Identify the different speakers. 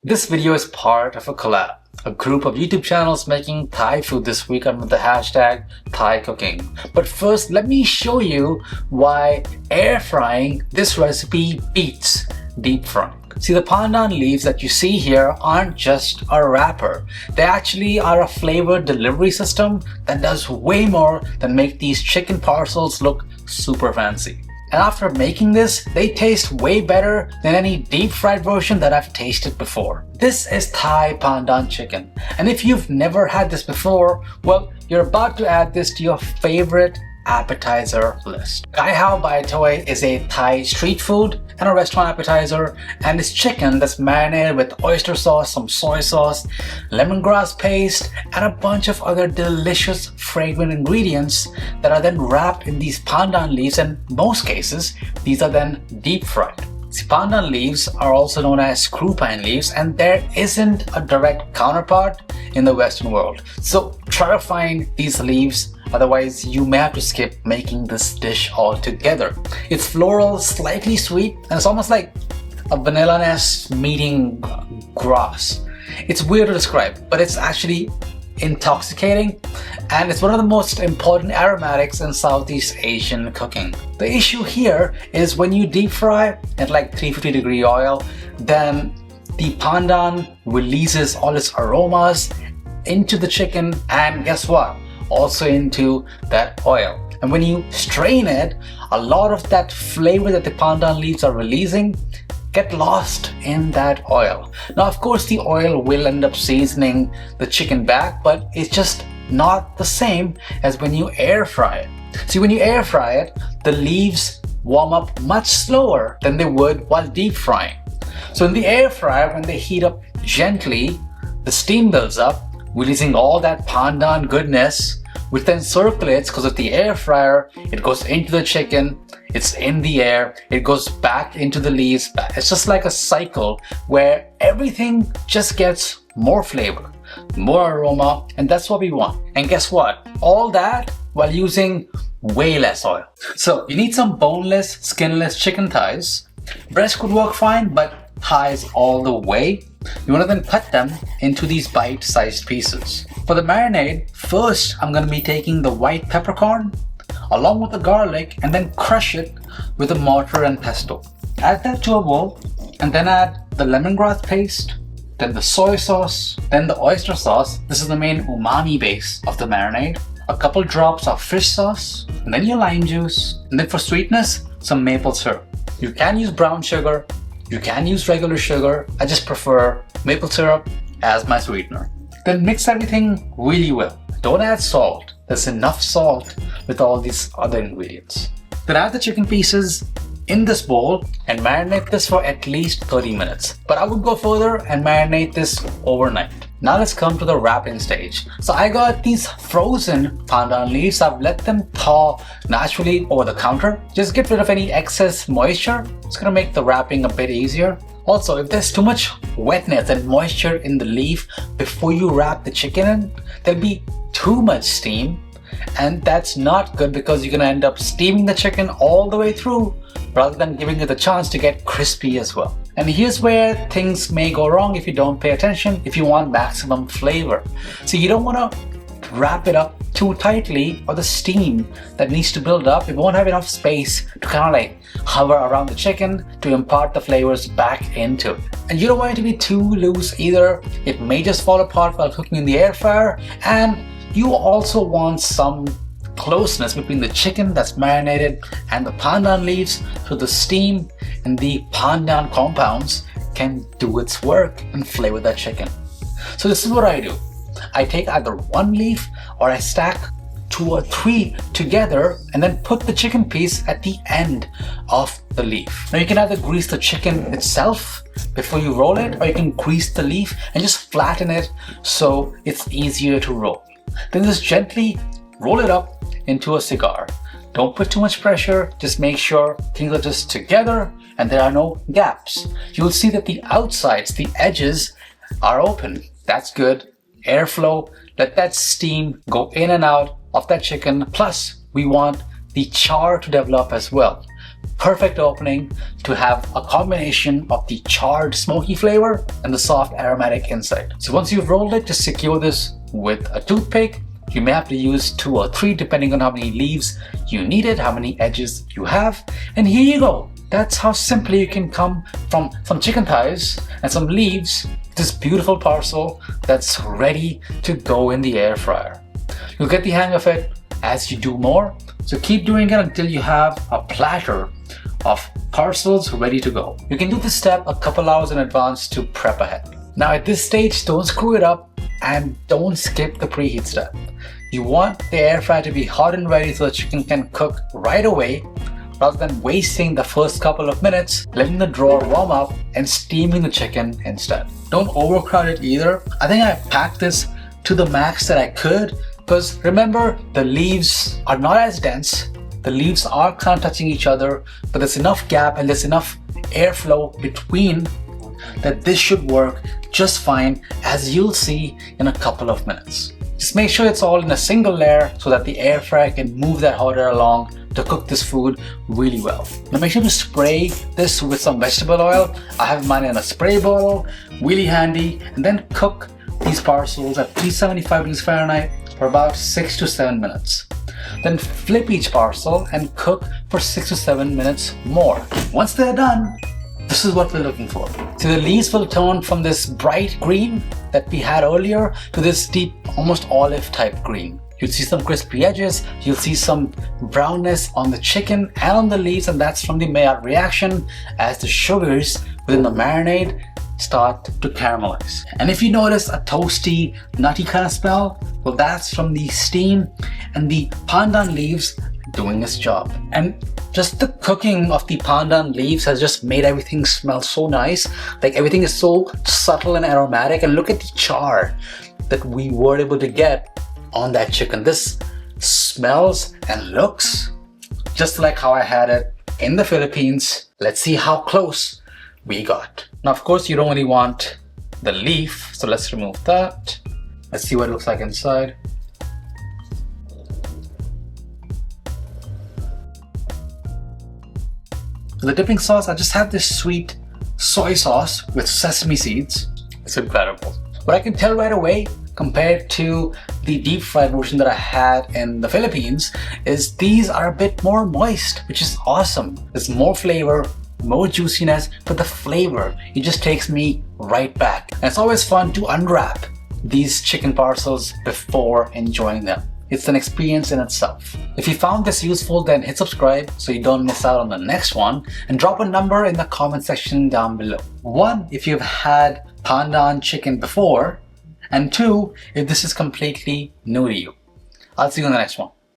Speaker 1: This video is part of a collab, a group of YouTube channels making Thai food this week under the hashtag Thai cooking. But first, let me show you why air frying this recipe beats deep frying. See, the pandan leaves that you see here aren't just a wrapper. They actually are a flavor delivery system that does way more than make these chicken parcels look super fancy. And after making this, they taste way better than any deep fried version that I've tasted before. This is Thai pandan chicken. And if you've never had this before, well, you're about to add this to your favorite appetizer list. Gai Haw Bai Toey is a Thai street food and a restaurant appetizer, and it's chicken that's marinated with oyster sauce, some soy sauce, lemongrass paste, and a bunch of other delicious fragrant ingredients that are then wrapped in these pandan leaves, and in most cases, these are then deep fried. See, pandan leaves are also known as screw pine leaves, and there isn't a direct counterpart in the Western world. So try to find these leaves, otherwise you may have to skip making this dish altogether. It's floral, slightly sweet, and it's almost like a vanilla nest meeting grass. It's weird to describe, but it's actually intoxicating, and it's one of the most important aromatics in Southeast Asian cooking. The issue here is when you deep fry at like 350-degree oil, then the pandan releases all its aromas into the chicken, and guess what? Also into that oil. And when you strain it, a lot of that flavor that the pandan leaves are releasing get lost in that oil. Now, of course, the oil will end up seasoning the chicken back, but it's just not the same as when you air fry it. See, when you air fry it, the leaves warm up much slower than they would while deep frying. So in the air fryer, when they heat up gently, the steam builds up, releasing all that pandan goodness, which then circulates because of the air fryer. It goes into the chicken, it's in the air, it goes back into the leaves. It's just like a cycle where everything just gets more flavor, more aroma, and that's what we want. And guess what? All that while using way less oil. So you need some boneless, skinless chicken thighs. Breast could work fine, but thighs all the way. You want to then cut them into these bite-sized pieces. For the marinade, first I'm going to be taking the white peppercorn along with the garlic and then crush it with a mortar and pestle. Add that to a bowl and then add the lemongrass paste, then the soy sauce, then the oyster sauce. This is the main umami base of the marinade. A couple drops of fish sauce, and then your lime juice, and then for sweetness, some maple syrup. You can use brown sugar, you can use regular sugar. I just prefer maple syrup as my sweetener. Then mix everything really well. Don't add salt. There's enough salt with all these other ingredients. Then add the chicken pieces in this bowl and marinate this for at least 30 minutes. But I would go further and marinate this overnight. Now let's come to the wrapping stage. So I got these frozen pandan leaves. I've let them thaw naturally over the counter. Just get rid of any excess moisture. It's gonna make the wrapping a bit easier. Also, if there's too much wetness and moisture in the leaf before you wrap the chicken in, there'll be too much steam, and that's not good because you're gonna end up steaming the chicken all the way through rather than giving it the chance to get crispy as well. And here's where things may go wrong if you don't pay attention, if you want maximum flavor. So you don't want to wrap it up too tightly, or the steam that needs to build up, it won't have enough space to kind of like hover around the chicken to impart the flavors back into it. And you don't want it to be too loose either. It may just fall apart while cooking in the air fryer. And you also want some closeness between the chicken that's marinated and the pandan leaves, so the steam and the pandan compounds can do its work and flavor that chicken. So this is what I do. I take either one leaf or I stack 2 or 3 together and then put the chicken piece at the end of the leaf. Now you can either grease the chicken itself before you roll it, or you can grease the leaf and just flatten it so it's easier to roll. Then just gently roll it up into a cigar. Don't put too much pressure, just make sure things are just together and there are no gaps. You'll see that the outsides, the edges are open. That's good. Airflow, let that steam go in and out of that chicken. Plus, we want the char to develop as well. perfect opening to have a combination of the charred smoky flavor and the soft aromatic inside. So once you've rolled it, just secure this with a toothpick. You may have to use 2 or 3 depending on how many leaves you needed, how many edges you have, and here you go. That's how simply you can come from some chicken thighs and some leaves to this beautiful parcel that's ready to go in the air fryer. You'll get the hang of it as you do more, so keep doing it until you have a platter of parcels ready to go. You can do this step a couple hours in advance to prep ahead. Now at this stage, don't screw it up and don't skip the preheat step. You want the air fryer to be hot and ready so the chicken can cook right away, rather than wasting the first couple of minutes letting the drawer warm up and steaming the chicken instead. Don't overcrowd it either. I think I packed this to the max that I could, because remember, the leaves are not as dense. The leaves are kind of touching each other, but there's enough gap and there's enough airflow between that this should work just fine, as you'll see in a couple of minutes. Just make sure it's all in a single layer so that the air fryer can move that hot air along to cook this food really well. Now make sure to spray this with some vegetable oil. I have mine in a spray bottle, really handy, and then cook these parcels at 375 degrees Fahrenheit for about 6 to 7 minutes. Then flip each parcel and cook for 6 to 7 minutes more. Once they're done, this is what we're looking for. So the leaves will turn from this bright green that we had earlier to this deep, almost olive type green. You'll see some crispy edges, you'll see some brownness on the chicken and on the leaves, and that's from the Maillard reaction as the sugars within the marinade start to caramelize. And if you notice a toasty, nutty kind of smell, well, that's from the steam and the pandan leaves doing its job. And just the cooking of the pandan leaves has just made everything smell so nice. Like everything is so subtle and aromatic, and look at the char that we were able to get on that chicken. This smells and looks just like how I had it in the Philippines. Let's see how close we got. Now, of course, you don't really want the leaf, so let's remove that. Let's see what it looks like inside. For the dipping sauce, I just have this sweet soy sauce with sesame seeds. It's incredible. What I can tell right away, compared to the deep fried version that I had in the Philippines, is these are a bit more moist, which is awesome. There's more flavor, more juiciness, but the flavor, it just takes me right back. And it's always fun to unwrap these chicken parcels before enjoying them. It's an experience in itself. If you found this useful, then hit subscribe so you don't miss out on the next one, and drop a number in the comment section down below. 1, if you've had pandan chicken before, and 2, if this is completely new to you. I'll see you in the next one.